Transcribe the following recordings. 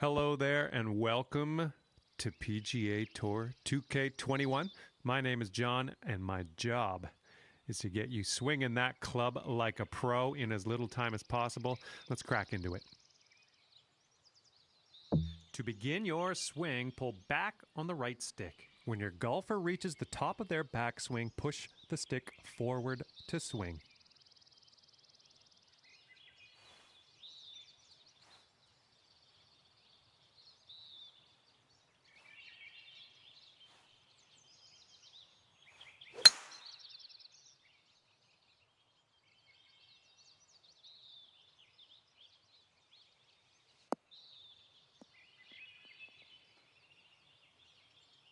Hello there and welcome to PGA Tour 2K21. My name is John and my job is to get you swinging that club like a pro in as little time as possible. Let's crack into it. To begin your swing, pull back on the right stick. When your golfer reaches the top of their backswing, push the stick forward to swing.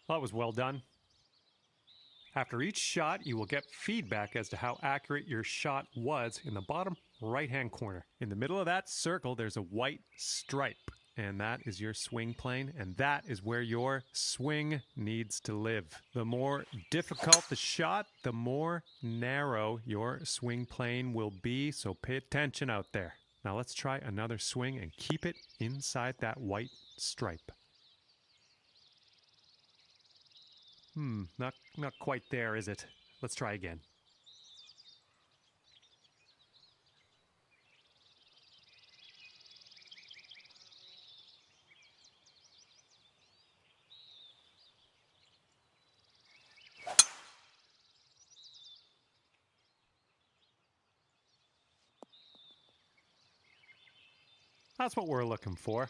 Well, that was well done. After each shot, you will get feedback as to how accurate your shot was in the bottom right-hand corner. In the middle of that circle, there's a white stripe, and that is your swing plane, and that is where your swing needs to live. The more difficult the shot, the more narrow your swing plane will be, so pay attention out there. Now let's try another swing and keep it inside that white stripe. Not quite there, is it? Let's try again. That's what we're looking for.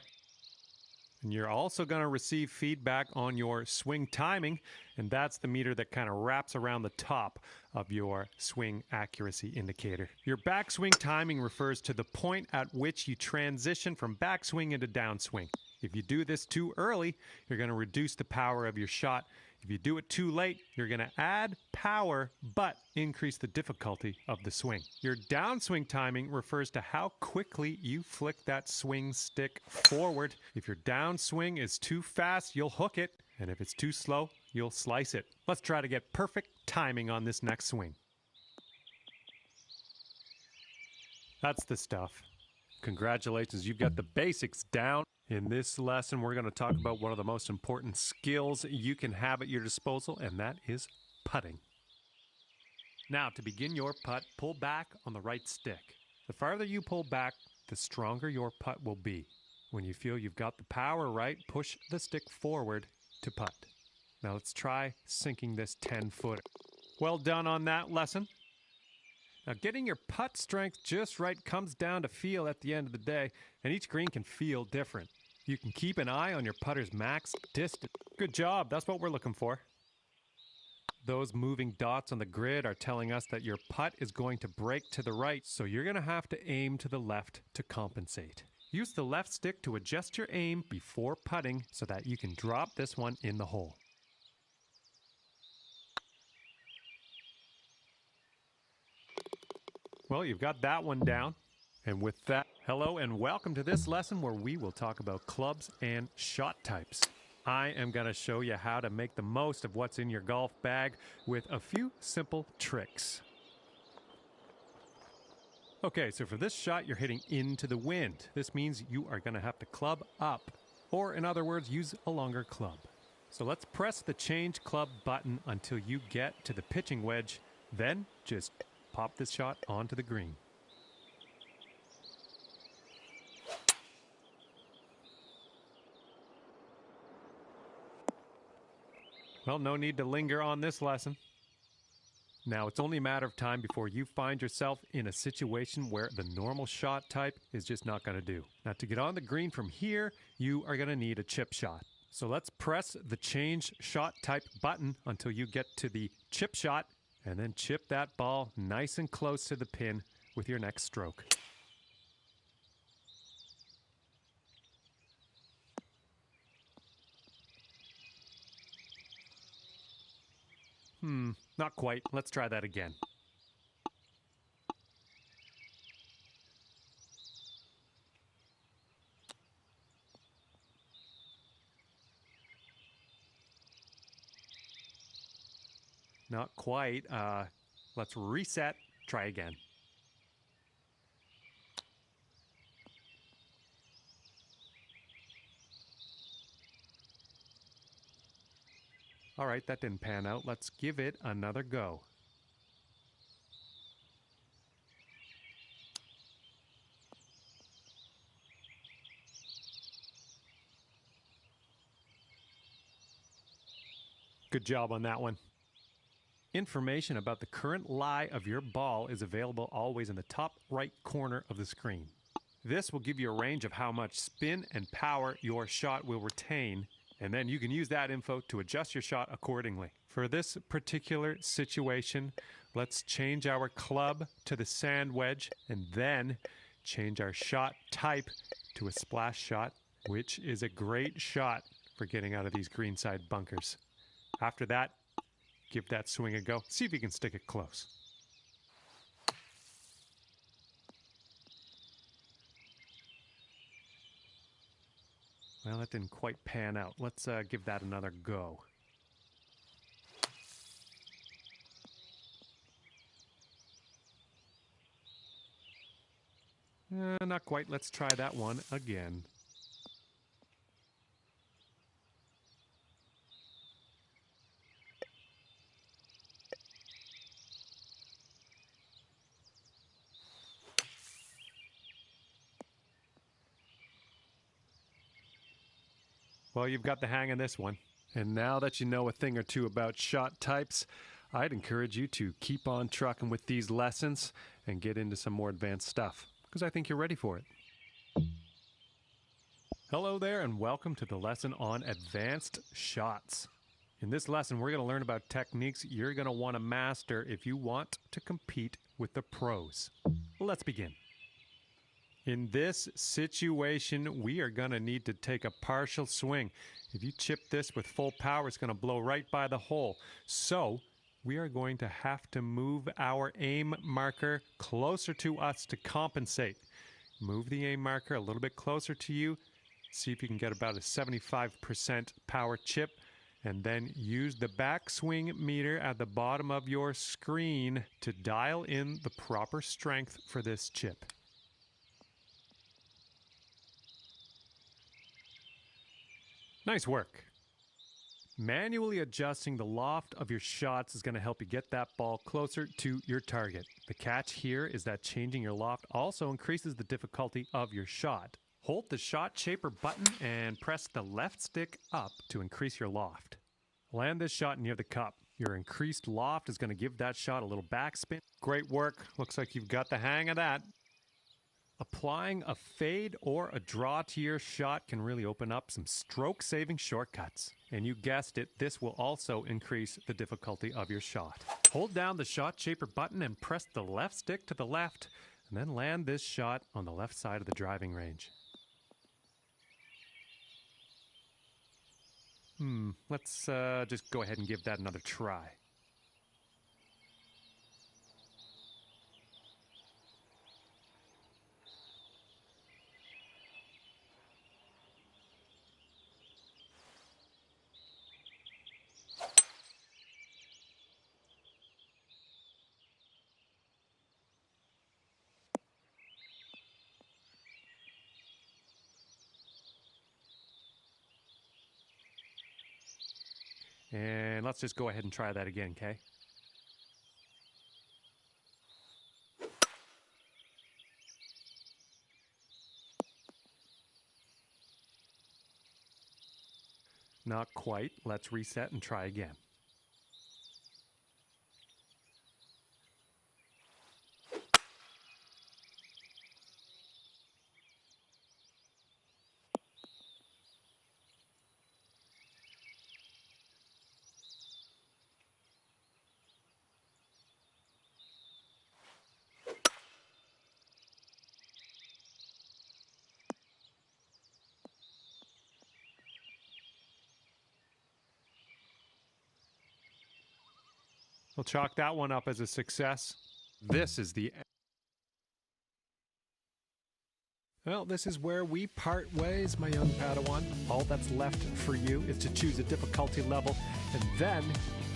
And you're also going to receive feedback on your swing timing, and that's the meter that kind of wraps around the top of your swing accuracy indicator. Your backswing timing refers to the point at which you transition from backswing into downswing. If you do this too early, you're going to reduce the power of your shot. If you do it too late, you're going to add power but increase the difficulty of the swing. Your downswing timing refers to how quickly you flick that swing stick forward. If your downswing is too fast, you'll hook it, and if it's too slow, you'll slice it. Let's try to get perfect timing on this next swing. That's the stuff. Congratulations, you've got the basics down. In this lesson, we're going to talk about one of the most important skills you can have at your disposal, and that is putting. Now, to begin your putt, pull back on the right stick. The farther you pull back, the stronger your putt will be. When you feel you've got the power right, push the stick forward to putt. Now let's try sinking this 10-footer. Well done on that lesson. Now, getting your putt strength just right comes down to feel at the end of the day, and each green can feel different. You can keep an eye on your putter's max distance. Good job, that's what we're looking for. Those moving dots on the grid are telling us that your putt is going to break to the right, so you're going to have to aim to the left to compensate. Use the left stick to adjust your aim before putting so that you can drop this one in the hole. Well, you've got that one down. And with that, hello and welcome to this lesson where we will talk about clubs and shot types. I am going to show you how to make the most of what's in your golf bag with a few simple tricks. Okay, so for this shot, you're hitting into the wind. This means you are going to have to club up, or in other words, use a longer club. So let's press the change club button until you get to the pitching wedge, then just pop this shot onto the green. Well, no need to linger on this lesson. Now, it's only a matter of time before you find yourself in a situation where the normal shot type is just not going to do. Now, to get on the green from here, you are going to need a chip shot. So let's press the change shot type button until you get to the chip shot, and then chip that ball nice and close to the pin with your next stroke. Not quite. Let's try that again. Not quite. Let's reset. Try again. All right, that didn't pan out. Let's give it another go. Good job on that one. Information about the current lie of your ball is available always in the top right corner of the screen. This will give you a range of how much spin and power your shot will retain, and then you can use that info to adjust your shot accordingly. For this particular situation, let's change our club to the sand wedge and then change our shot type to a splash shot, which is a great shot for getting out of these greenside bunkers. After that, give that swing a go. See if you can stick it close. Well, that didn't quite pan out. Let's give that another go. Not quite. Let's try that one again. Well, you've got the hang of this one. And now that you know a thing or two about shot types, I'd encourage you to keep on trucking with these lessons and get into some more advanced stuff, because I think you're ready for it. Hello there, and welcome to the lesson on advanced shots. In this lesson, we're going to learn about techniques you're going to want to master if you want to compete with the pros. Let's begin. In this situation, we are going to need to take a partial swing. If you chip this with full power, it's going to blow right by the hole. So we are going to have to move our aim marker closer to us to compensate. Move the aim marker a little bit closer to you. See if you can get about a 75% power chip. And then use the backswing meter at the bottom of your screen to dial in the proper strength for this chip. Nice work. Manually adjusting the loft of your shots is going to help you get that ball closer to your target. The catch here is that changing your loft also increases the difficulty of your shot. Hold the shot shaper button and press the left stick up to increase your loft. Land this shot near the cup. Your increased loft is going to give that shot a little backspin. Great work. Looks like you've got the hang of that. Applying a fade or a draw to your shot can really open up some stroke-saving shortcuts. And you guessed it, this will also increase the difficulty of your shot. Hold down the shot shaper button and press the left stick to the left, and then land this shot on the left side of the driving range. Let's just go ahead and give that another try. And let's just go ahead and try that again, okay? Not quite. Let's reset and try again. We'll chalk that one up as a success. This is where we part ways, my young Padawan. All that's left for you is to choose a difficulty level and then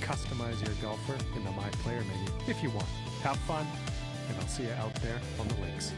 customize your golfer in the My Player menu if you want. Have fun, and I'll see you out there on the links.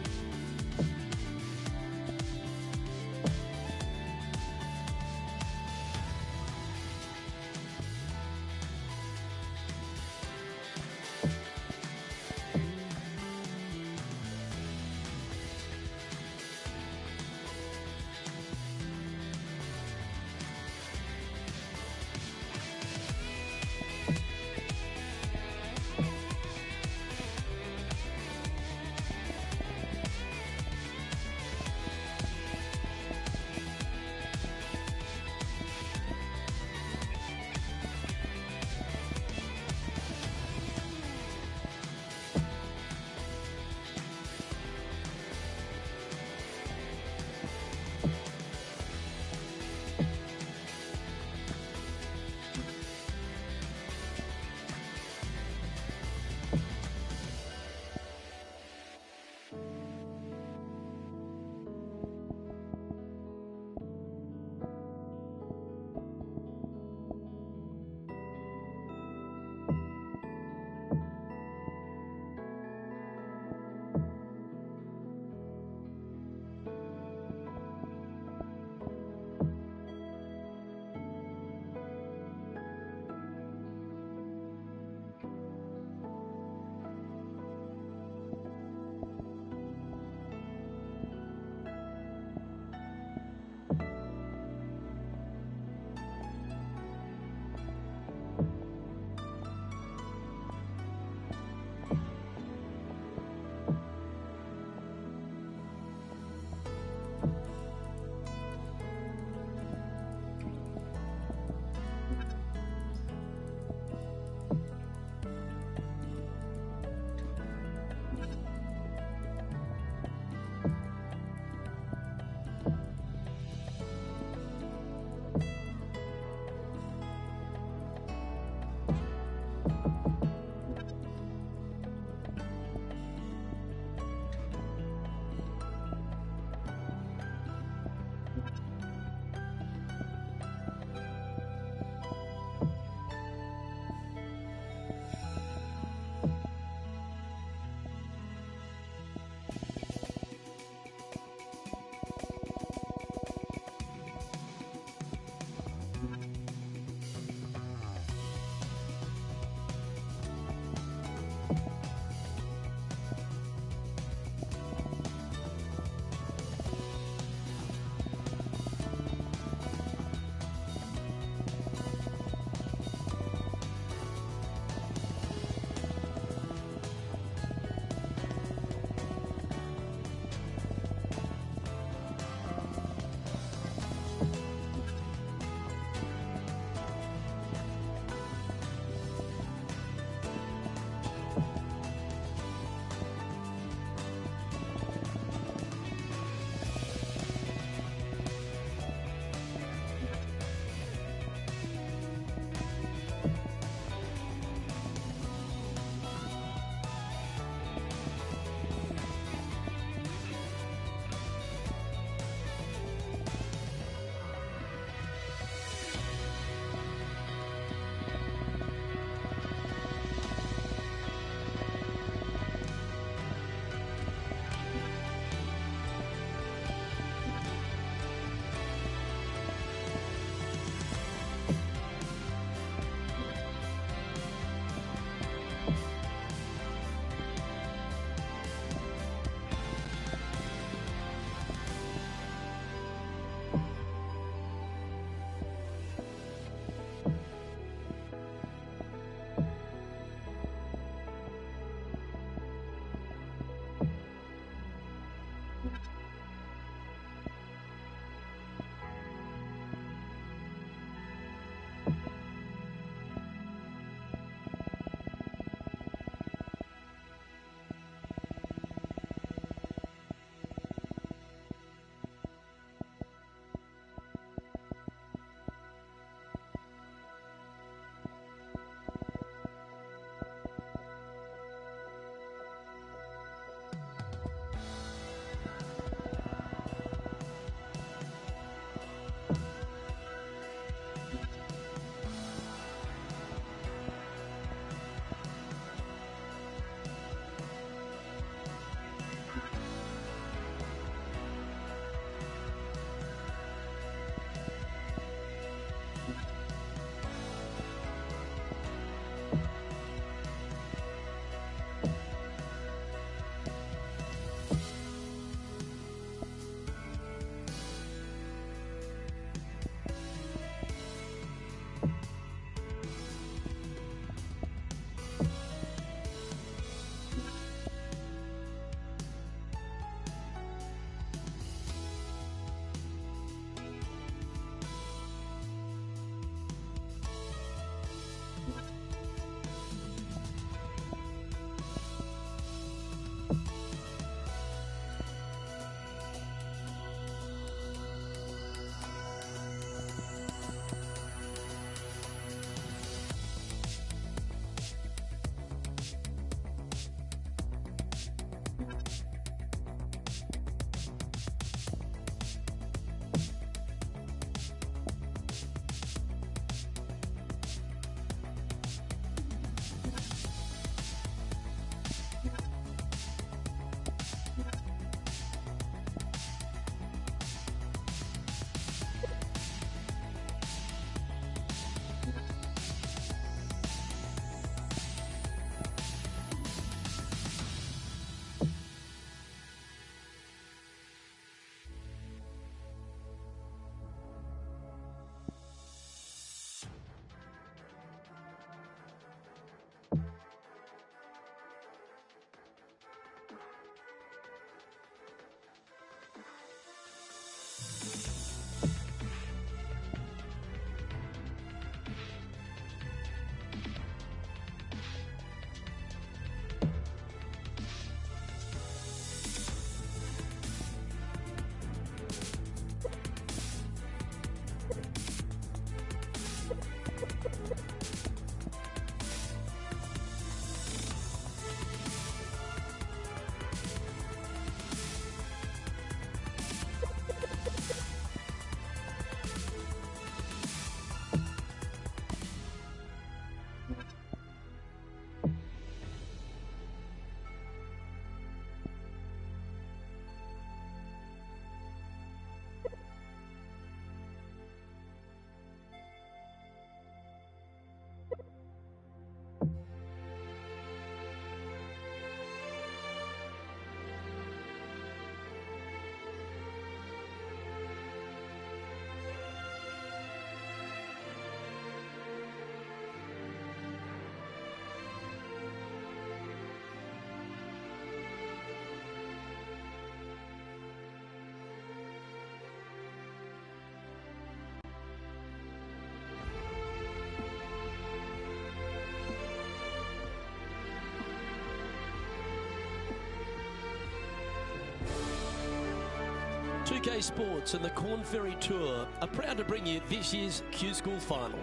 2K Sports and the Corn Ferry Tour are proud to bring you this year's Q School Final.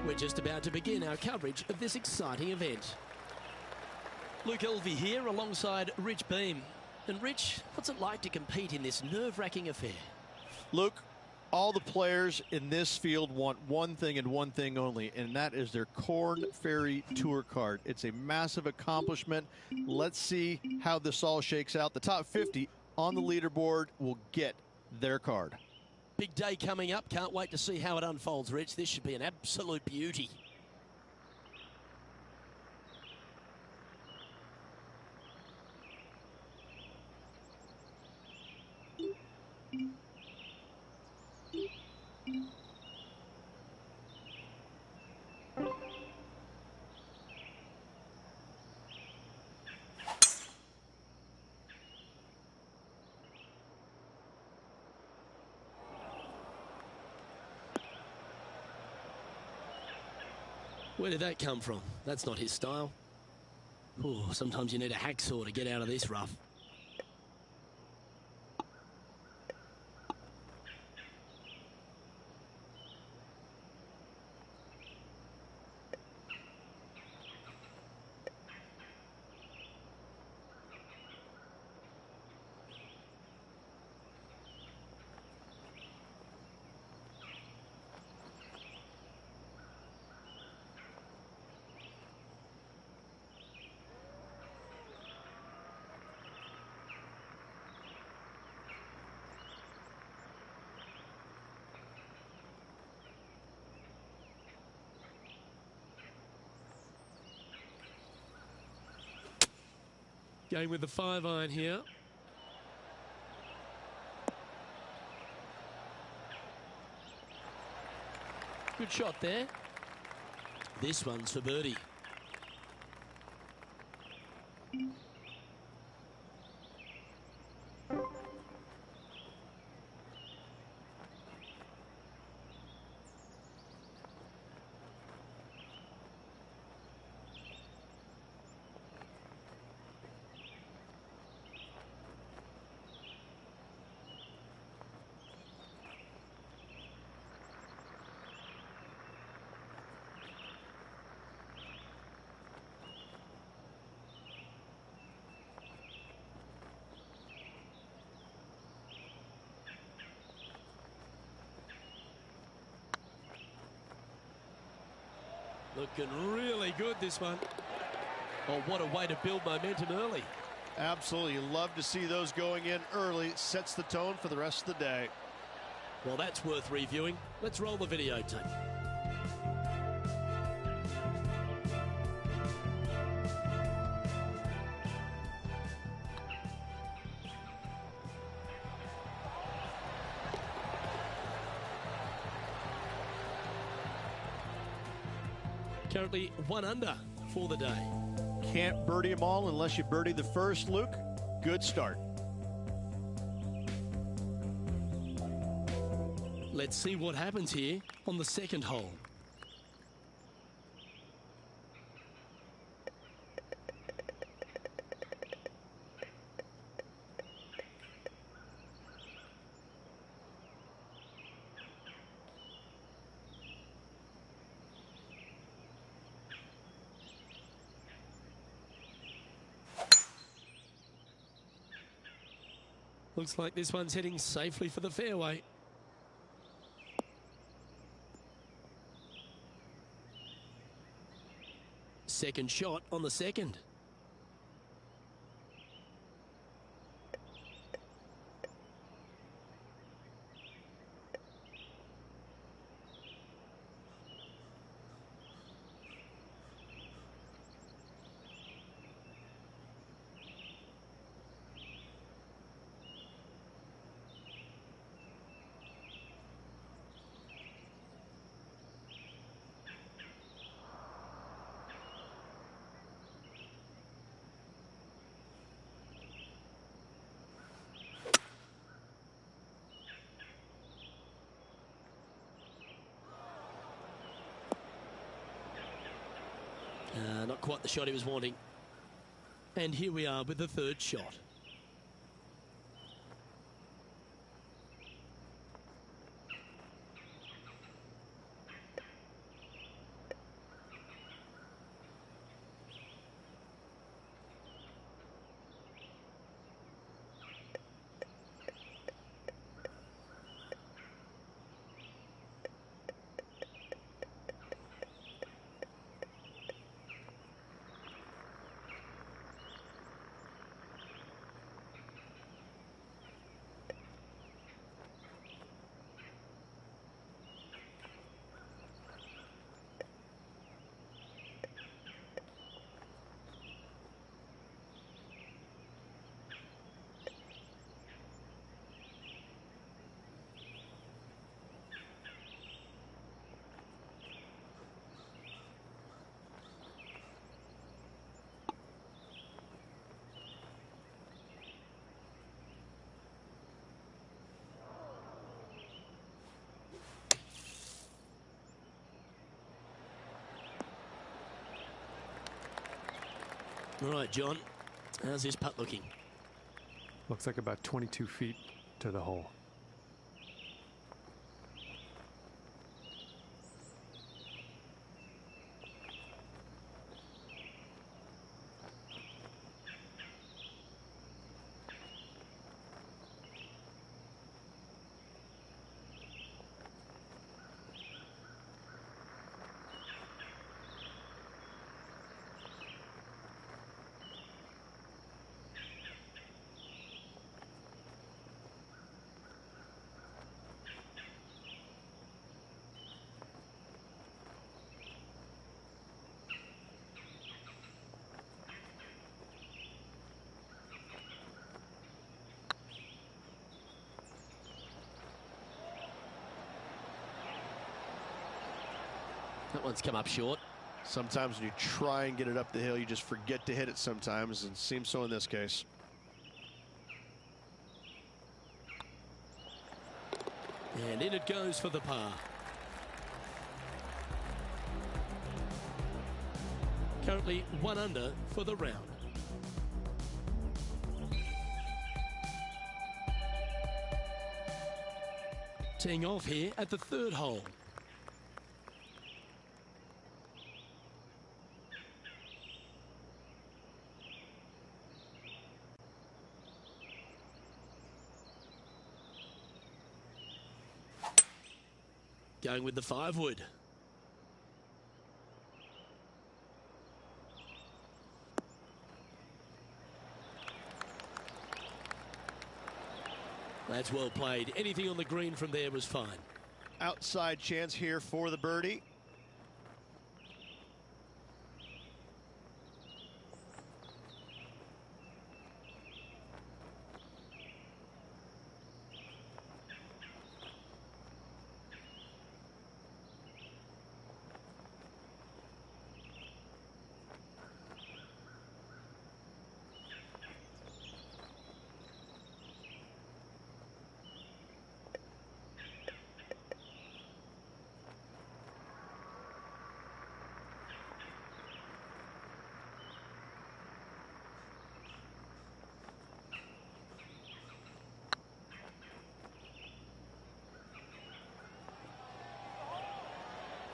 We're just about to begin our coverage of this exciting event. Luke Elvey here alongside Rich Beam. And Rich, what's it like to compete in this nerve-wracking affair? Luke, all the players in this field want one thing and one thing only, and that is their Corn Ferry Tour card. It's a massive accomplishment. Let's see how this all shakes out. The top 50 on the leaderboard will get their card. Big day coming up. Can't wait to see how it unfolds, Rich. This should be an absolute beauty. Where did that come from? That's not his style. Ooh, sometimes you need a hacksaw to get out of this rough. Going with the 5-iron here. Good shot there. This one's for birdie. Looking really good, this one. Oh, what a way to build momentum early. Absolutely. You love to see those going in early. Sets the tone for the rest of the day. Well, that's worth reviewing. Let's roll the videotape. Currently 1 under for the day. Can't birdie them all unless you birdie the first, Luke. Good start. Let's see what happens here on the second hole. Looks like this one's heading safely for the fairway. Second shot on the second. Not quite the shot he was wanting. And here we are with the third shot. All right, John, how's this putt looking? Looks like about 22 feet to the hole. That one's come up short. Sometimes when you try and get it up the hill, you just forget to hit it sometimes, and it seems so in this case. And in it goes for the par. Currently 1 under for the round. Teeing off here at the 3rd hole. Going with the 5-wood. That's well played. Anything on the green from there was fine. Outside chance here for the birdie.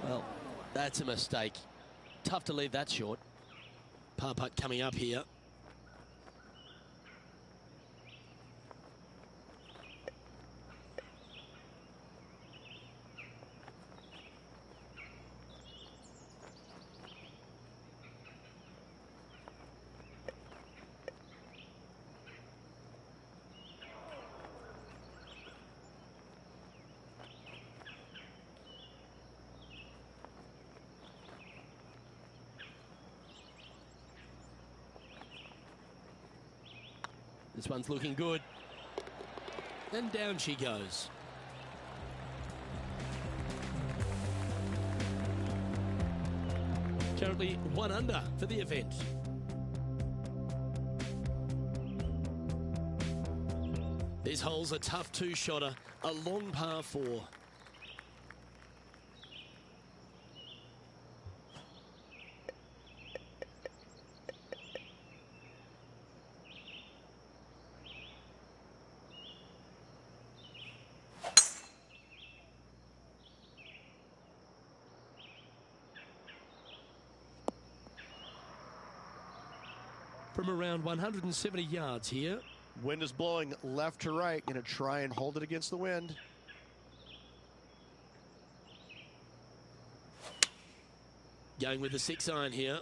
Well, that's a mistake. Tough to leave that short. Par putt coming up here. This one's looking good. And down she goes. Currently 1 under for the event. This hole's a tough 2-shotter, a long par 4. From around 170 yards here. Wind is blowing left to right. Going to try and hold it against the wind. Going with the 6-iron here.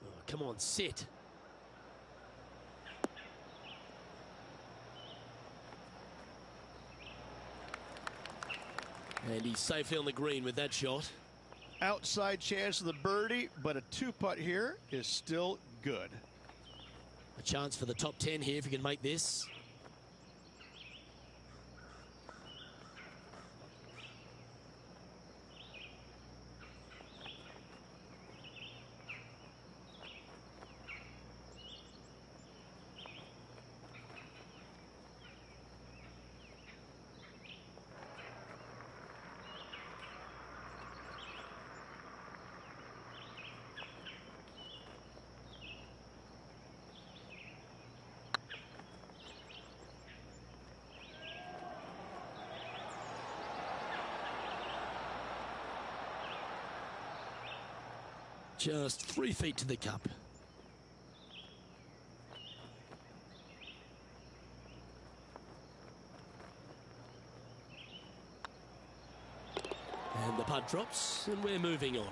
Oh, come on, sit. And he's safely on the green with that shot. Outside chance of the birdie, but a 2-putt here is still good. A chance for the top 10 here if you can make this. Just 3 feet to the cup. And the putt drops, and we're moving on.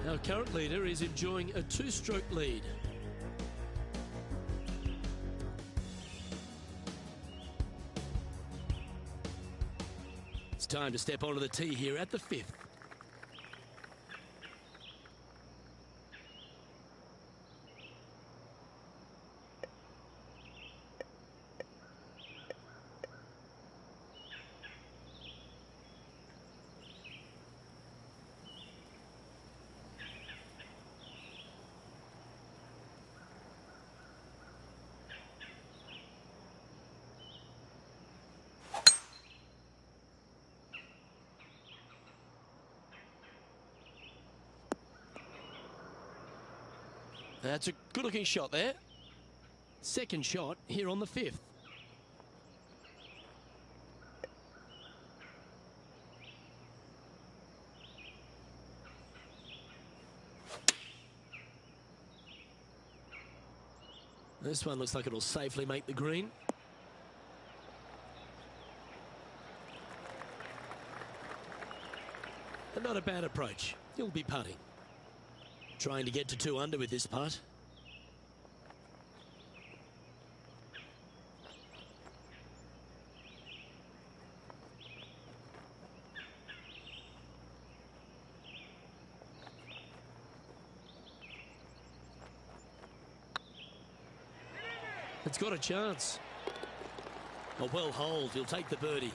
Our current leader is enjoying a 2-stroke lead. It's time to step onto the tee here at the 5th. That's a good-looking shot there. Second shot here on the 5th. This one looks like it'll safely make the green. And not a bad approach. He'll be putting. Trying to get to 2 under with this putt. It's got a chance. A well holed, he'll take the birdie.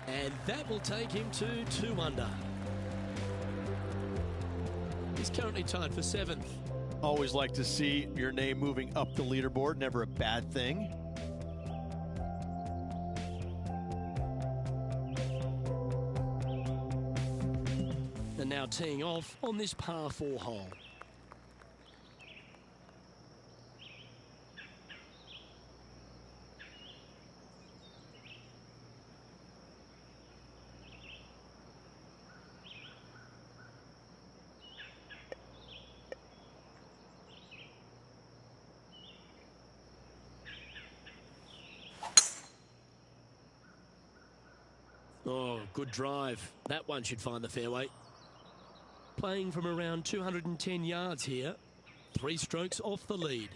And that will take him to 2 under. He's currently tied for 7th. Always like to see your name moving up the leaderboard. Never a bad thing. And now teeing off on this par 4 hole. Oh, good drive. That one should find the fairway. Playing from around 210 yards here. 3 strokes off the lead.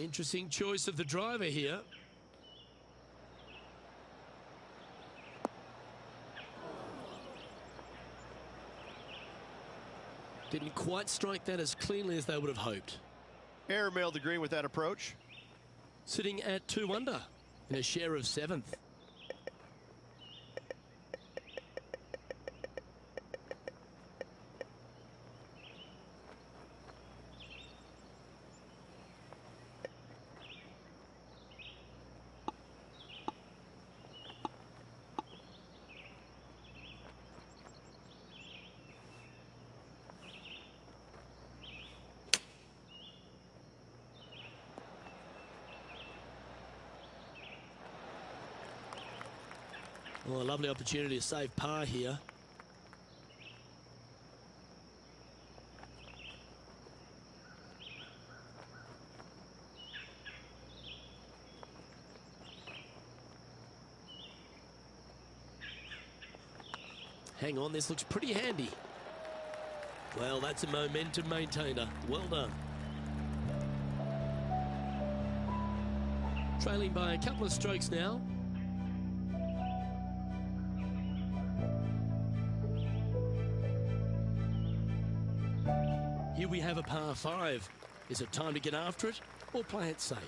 Interesting choice of the driver here. Didn't quite strike that as cleanly as they would have hoped. Airmailed the green with that approach. Sitting at 2 under in a share of 7th. Well, a lovely opportunity to save par here. Hang on, this looks pretty handy. Well, that's a momentum maintainer. Well done. Trailing by a couple of strokes now. Here we have a par 5. Is it time to get after it or play it safe?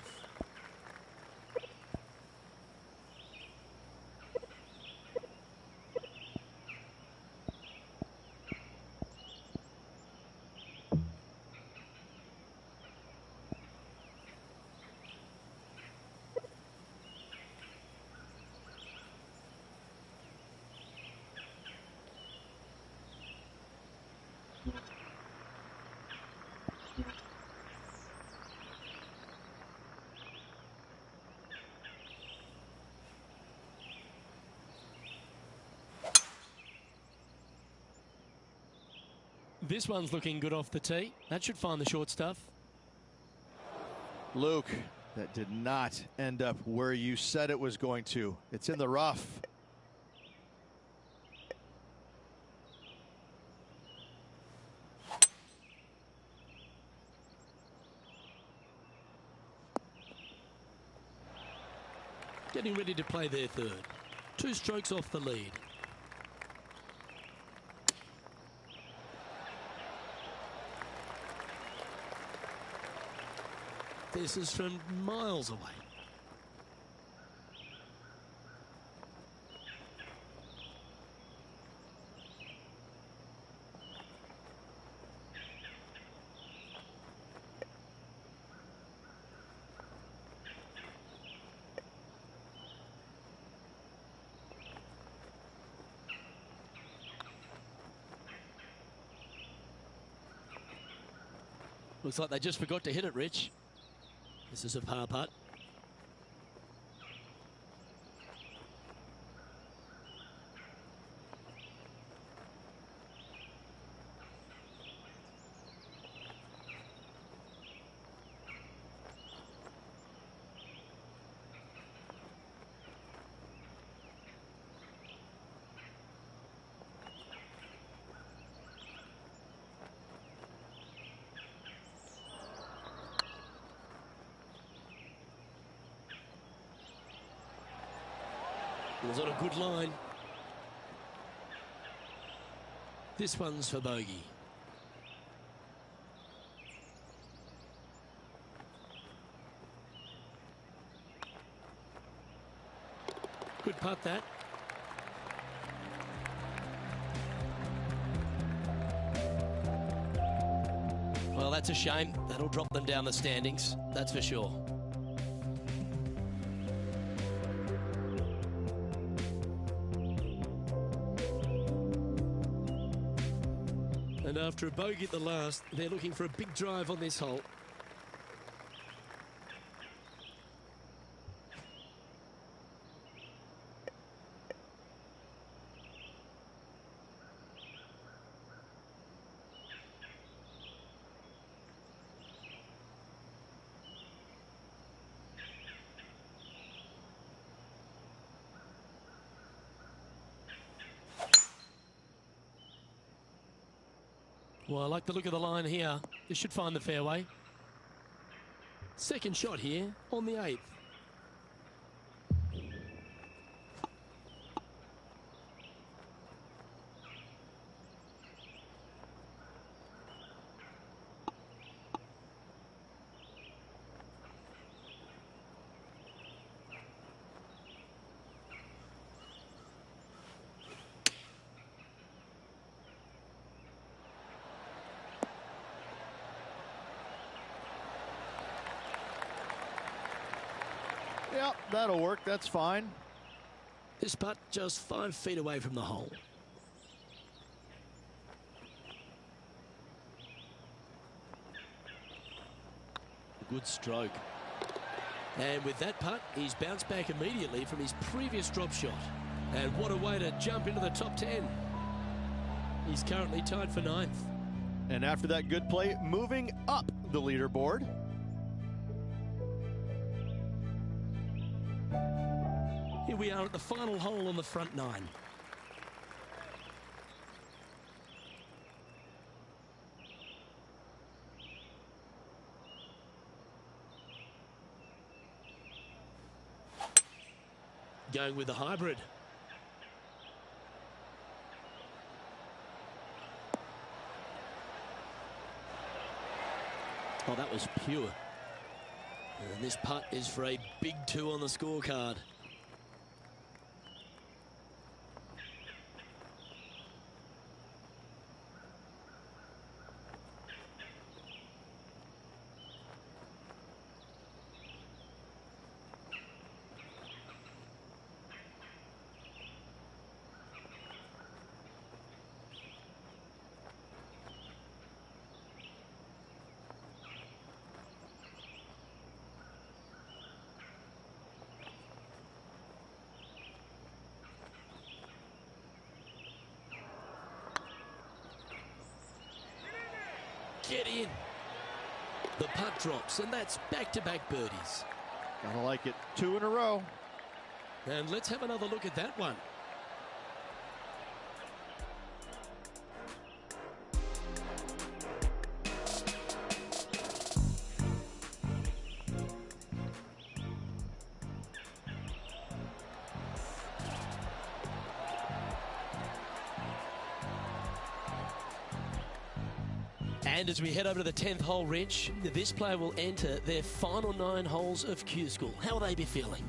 This one's looking good off the tee. That should find the short stuff. Luke, that did not end up where you said it was going to. It's in the rough. Getting ready to play their third. 2 strokes off the lead. This is from miles away. Looks like they just forgot to hit it, Rich. This is a par putt. It was on a good line. This one's for bogey. Good putt, that. Well, that's a shame. That'll drop them down the standings, that's for sure. And after a bogey at the last, they're looking for a big drive on this hole. Well, I like the look of the line here. This should find the fairway. Second shot here on the 8th. Yep, that'll work. That's fine. This putt just 5 feet away from the hole. Good stroke. And with that putt, he's bounced back immediately from his previous drop shot. And what a way to jump into the top 10. He's currently tied for 9th. And after that good play, moving up the leaderboard. Here we are at the final hole on the front 9. Going with the hybrid. Oh, that was pure. And this putt is for a big 2 on the scorecard. Get in. The putt drops, and that's back-to-back birdies. Gotta like it. 2 in a row. And let's have another look at that one. And as we head over to the 10th hole, Rich, this player will enter their final 9 holes of Q School. How will they be feeling?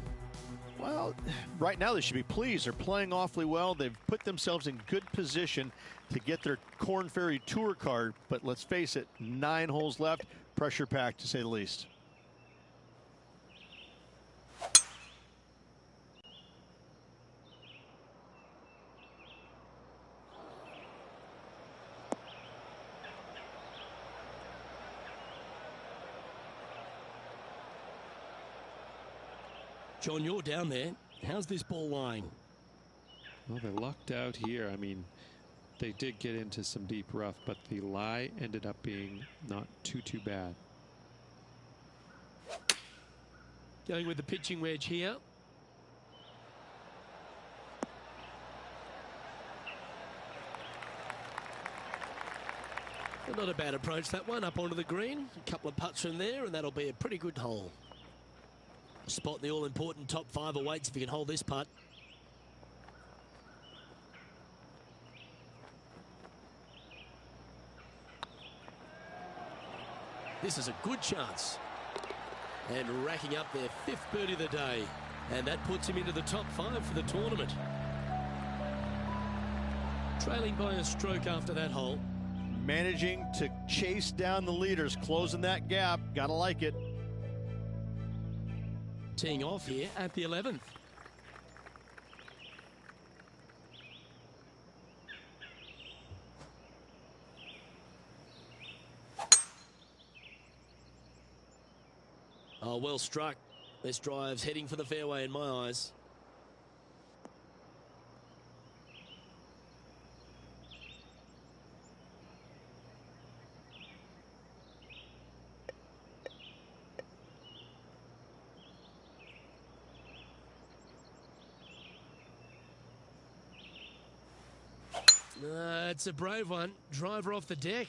Well, right now they should be pleased. They're playing awfully well. They've put themselves in good position to get their Korn Ferry Tour card. But let's face it, 9 holes left. Pressure packed, to say the least. John, you're down there. How's this ball lying? Well, they lucked out here. I mean, they did get into some deep rough, but the lie ended up being not too bad. Going with the pitching wedge here. Well, not a bad approach, that one, up onto the green. A couple of putts from there, and that'll be a pretty good hole. Spot in the all-important top 5 awaits if you can hold this putt. This is a good chance. And racking up their 5th birdie of the day. And that puts him into the top 5 for the tournament. Trailing by a stroke after that hole. Managing to chase down the leaders, closing that gap. Gotta like it. Teeing off here at the 11th. Oh, well struck. This drive's heading for the fairway in my eyes. It's a brave one. Driver off the deck.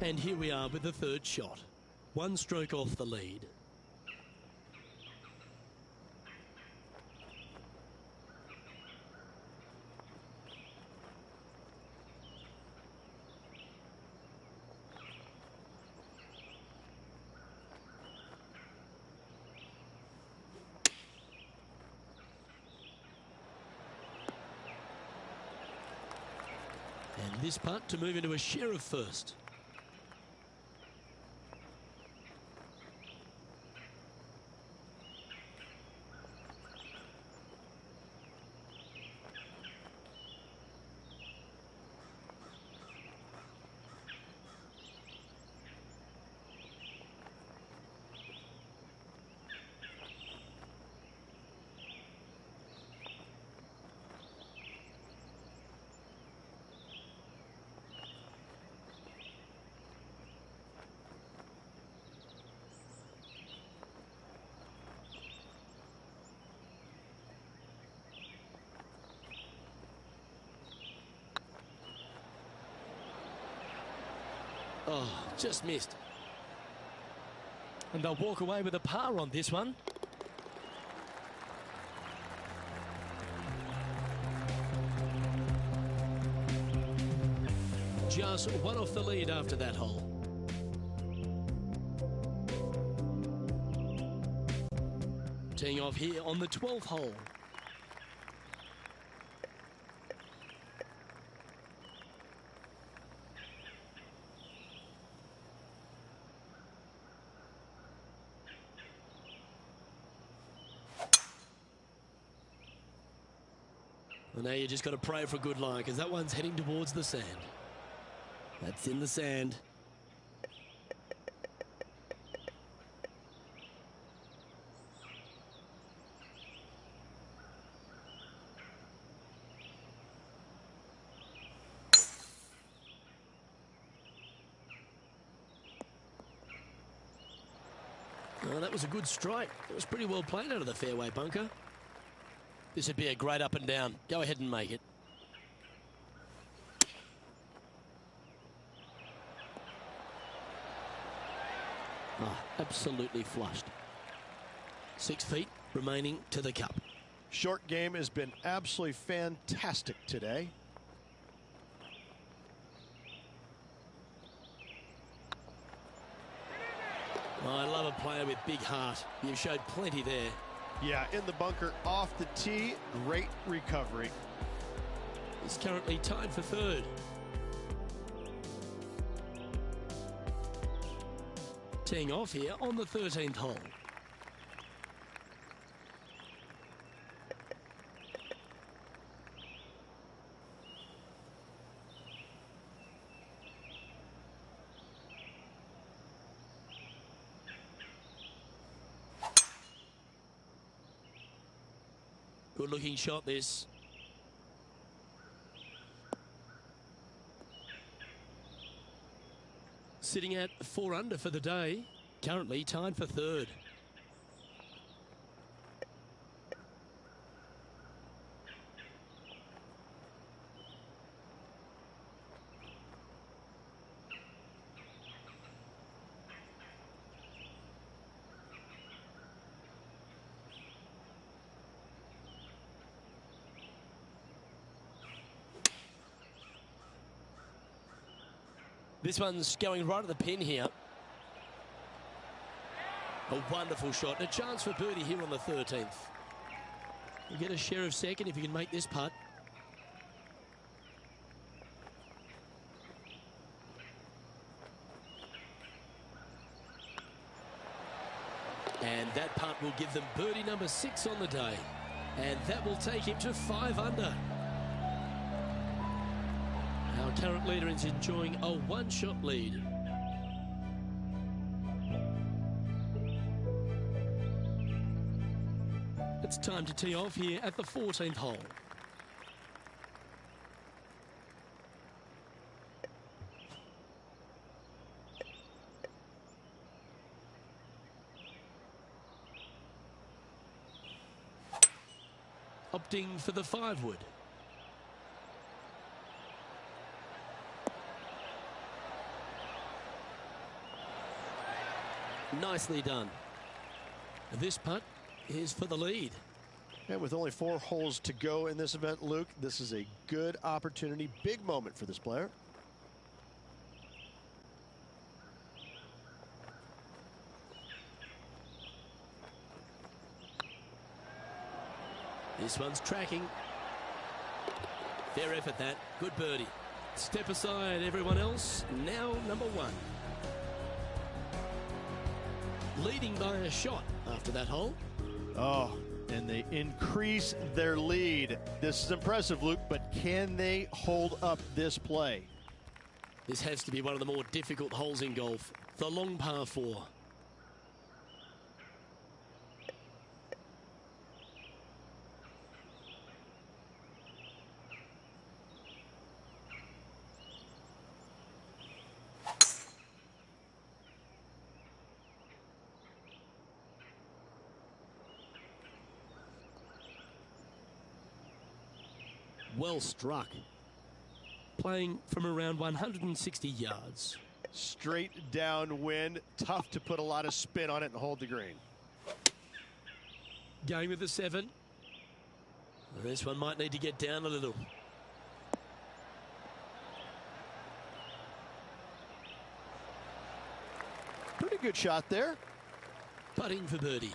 And here we are with the 3rd shot. 1 stroke off the lead. And this putt to move into a share of first. Oh, just missed. And they'll walk away with a par on this one. Just 1 off the lead after that hole. Teeing off here on the 12th hole. And now you just got to pray for good lie, because that one's heading towards the sand. That's in the sand. Oh, that was a good strike. It was pretty well played out of the fairway bunker. This would be a great up and down. Go ahead and make it. Oh, absolutely flushed. 6 feet remaining to the cup. Short game has been absolutely fantastic today. Oh, I love a player with big heart. You've showed plenty there. Yeah, in the bunker, off the tee, great recovery. He's currently tied for third. Teeing off here on the 13th hole. Good looking shot this. Sitting at 4 under for the day. Currently tied for third. This one's going right at the pin here. A wonderful shot and a chance for birdie here on the 13th. You get a share of second if you can make this putt. And that putt will give them birdie number 6 on the day. And that will take him to 5 under. Our current leader is enjoying a one-shot lead. It's time to tee off here at the 14th hole. Opting for the 5-wood. Nicely done. This putt is for the lead. And with only 4 holes to go in this event, Luke, this is a good opportunity, big moment for this player. This one's tracking. Fair effort that. Good birdie. Step aside, everyone else. Now number 1. Leading by a shot after that hole. Oh, and they increase their lead. This is impressive, Luke, but can they hold up this play? This has to be one of the more difficult holes in golf. The long par 4. Well struck. Playing from around 160 yards. Straight downwind. Tough to put a lot of spin on it and hold the green. Going with the 7. This one might need to get down a little. Pretty good shot there. Putting for birdie.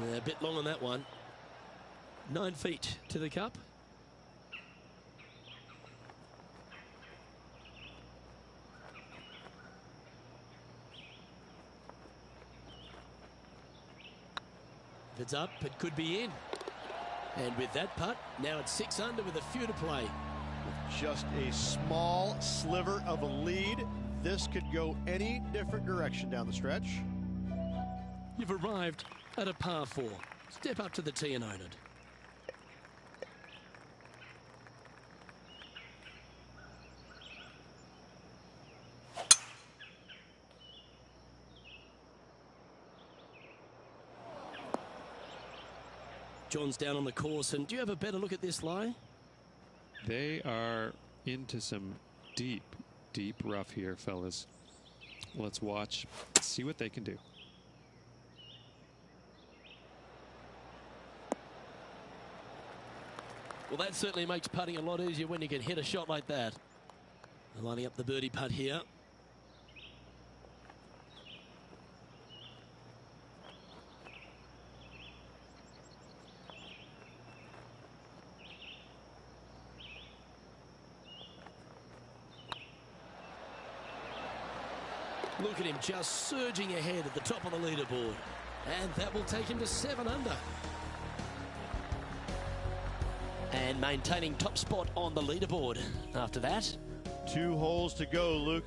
A bit long on that one. 9 feet to the cup. If it's up, it could be in. And with that putt, now it's 6 under with a few to play. With just a small sliver of a lead, this could go any different direction down the stretch. You've arrived at a par 4. Step up to the tee and own it. John's down on the course, and do you have a better look at this lie? They are into some deep, deep rough here, fellas. Let's watch, see what they can do. Well, that certainly makes putting a lot easier when you can hit a shot like that. Lining up the birdie putt here. Look at him just surging ahead at the top of the leaderboard. And that will take him to 7 under. And maintaining top spot on the leaderboard after that. 2 holes to go, Luke.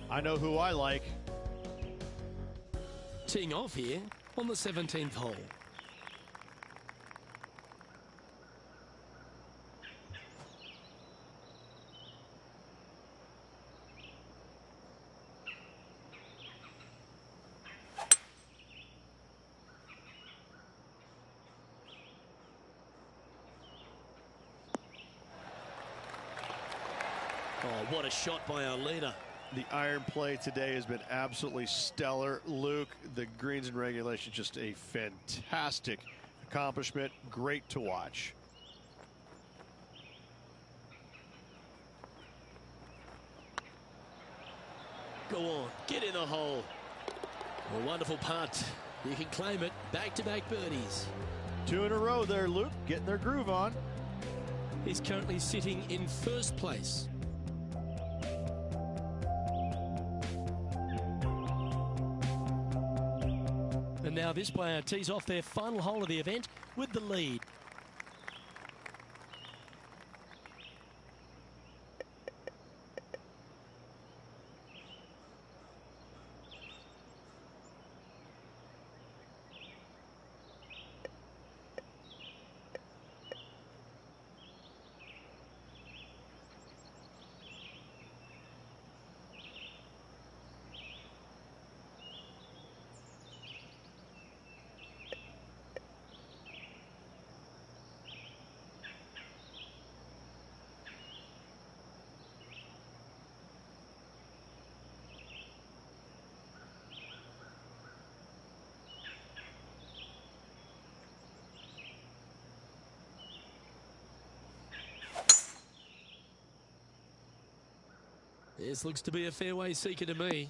I know who I like. Teeing off here on the 17th hole. Oh, what a shot by our leader. The iron play today has been absolutely stellar. Luke, the greens and regulation, just a fantastic accomplishment. Great to watch. Go on, get in the hole. A wonderful putt. You can claim it. Back-to-back birdies. 2 in a row there, Luke, getting their groove on. He's currently sitting in first place. And now this player tees off their final hole of the event with the lead. This looks to be a fairway seeker to me.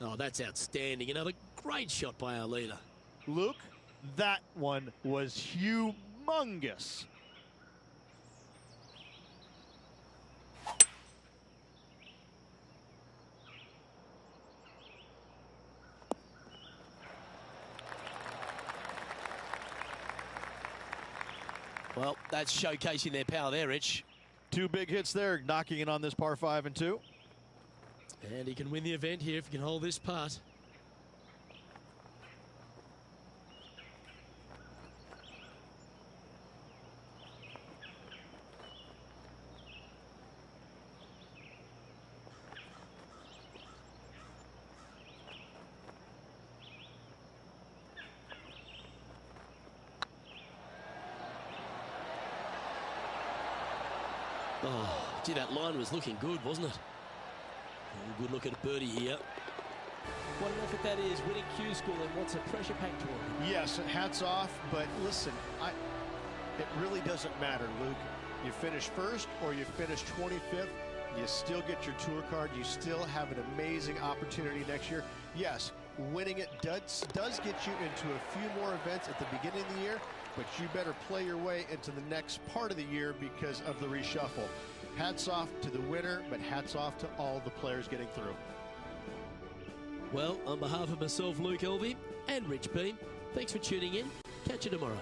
Oh, that's outstanding. Another great shot by our leader. Luke, that one was humongous. Well, that's showcasing their power there, Rich. 2 big hits there, knocking in on this par 5 and 2. And he can win the event here if he can hold this putt. Oh, gee, that line was looking good, wasn't it? Oh, good look at a birdie here. What an effort that is, winning Q School in what's a pressure-packed tournament. Yes, hats off, but listen, it really doesn't matter, Luke. You finish first or you finish 25th, you still get your tour card. You still have an amazing opportunity next year. Yes, winning it does get you into a few more events at the beginning of the year, but you better play your way into the next part of the year because of the reshuffle. Hats off to the winner, but hats off to all the players getting through. Well, on behalf of myself, Luke Elvey, and Rich Beam, thanks for tuning in. Catch you tomorrow.